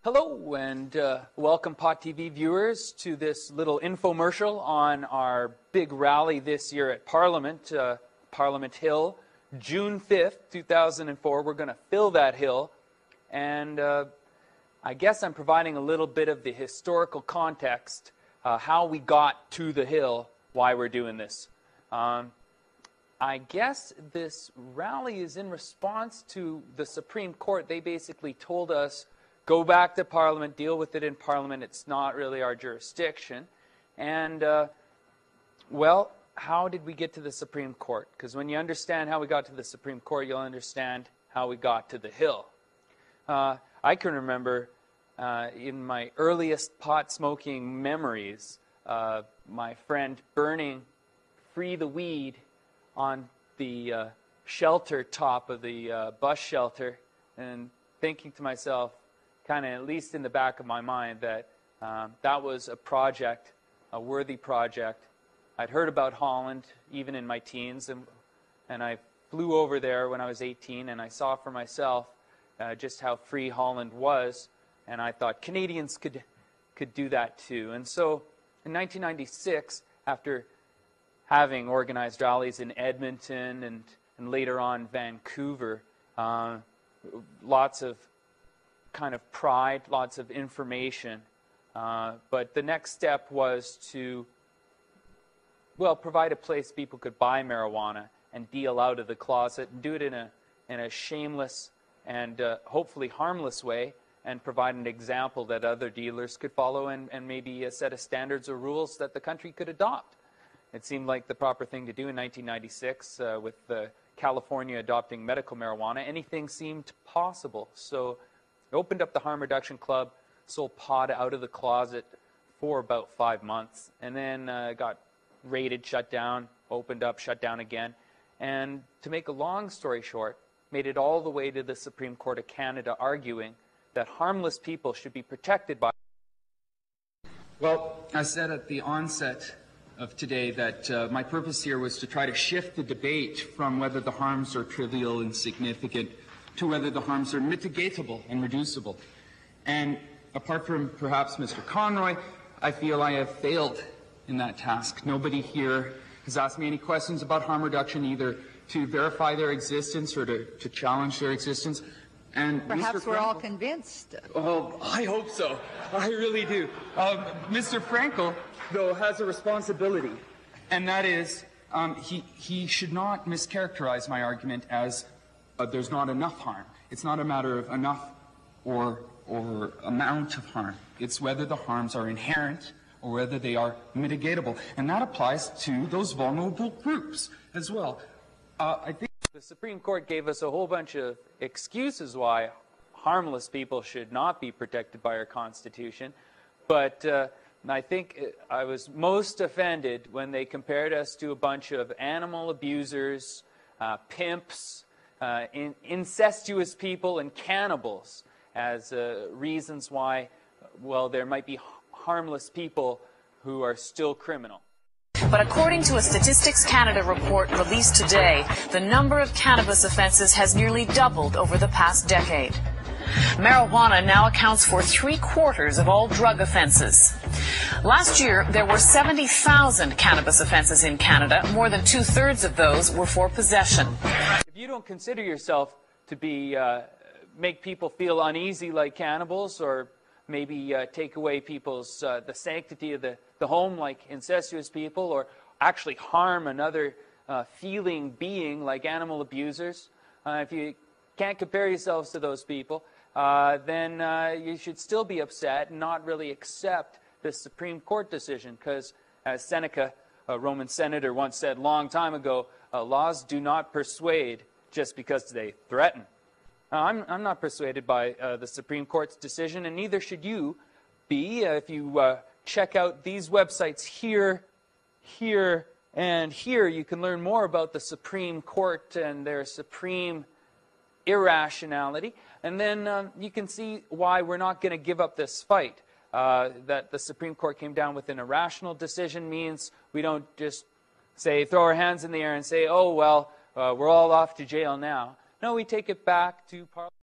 Hello and welcome Pot TV viewers to this little infomercial on our big rally this year at Parliament, Parliament Hill, June 5th, 2004. We're going to fill that hill, and I guess I'm providing a little bit of the historical context, how we got to the hill, why we're doing this. I guess this rally is in response to the Supreme Court. They basically told us, go back to Parliament, deal with it in Parliament. It's not really our jurisdiction. And, well, how did we get to the Supreme Court? Because when you understand how we got to the Supreme Court, you'll understand how we got to the Hill. I can remember in my earliest pot-smoking memories, my friend burning Free the Weed on the shelter top of the bus shelter and thinking to myself, kind of at least in the back of my mind, that that was a project, a worthy project. I'd heard about Holland even in my teens, and I flew over there when I was 18, and I saw for myself just how free Holland was, and I thought Canadians could do that too. And so in 1996, after having organized rallies in Edmonton and later on Vancouver, lots of kind of pride, lots of information, but the next step was to, well, provide a place people could buy marijuana and deal out of the closet and do it in a shameless and hopefully harmless way, and provide an example that other dealers could follow, and maybe a set of standards or rules that the country could adopt. It seemed like the proper thing to do in 1996 with California adopting medical marijuana. Anything seemed possible. So I opened up the Harm Reduction Club, sold pot out of the closet for about 5 months, and then got raided, shut down, opened up, shut down again. And to make a long story short, made it all the way to the Supreme Court of Canada, arguing that harmless people should be protected by... Well, I said at the onset of today that my purpose here was to try to shift the debate from whether the harms are trivial and significant to whether the harms are mitigatable and reducible. And apart from perhaps Mr. Conroy, I feel I have failed in that task. Nobody here has asked me any questions about harm reduction, either to verify their existence or to challenge their existence. And perhaps we're all convinced. Oh, I hope so. I really do. Mr. Frankel, though, has a responsibility, and that is he should not mischaracterize my argument as there's not enough harm. It's not a matter of enough or amount of harm. It's whether the harms are inherent or whether they are mitigatable. And that applies to those vulnerable groups as well. I think the Supreme Court gave us a whole bunch of excuses why harmless people should not be protected by our Constitution. But I think I was most offended when they compared us to a bunch of animal abusers, pimps, incestuous people, and cannibals as reasons why, well, there might be harmless people who are still criminal. But according to a Statistics Canada report released today, the number of cannabis offenses has nearly doubled over the past decade. Marijuana now accounts for 3/4 of all drug offenses. Last year, there were 70,000 cannabis offenses in Canada. More than 2/3 of those were for possession. If you don't consider yourself to be make people feel uneasy like cannibals, or maybe take away people's the sanctity of the home like incestuous people, or actually harm another feeling being like animal abusers, if you can't compare yourselves to those people, then you should still be upset and not really accept this Supreme Court decision, because as Seneca, a Roman senator, once said a long time ago, laws do not persuade just because they threaten. I'm not persuaded by the Supreme Court's decision, and neither should you be. If you check out these websites here, here, and here, you can learn more about the Supreme Court and their supreme irrationality. And then you can see why we're not going to give up this fight. That the Supreme Court came down with an irrational decision means we don't just say, throw our hands in the air and say, oh, well, we're all off to jail now. No, we take it back to Parliament.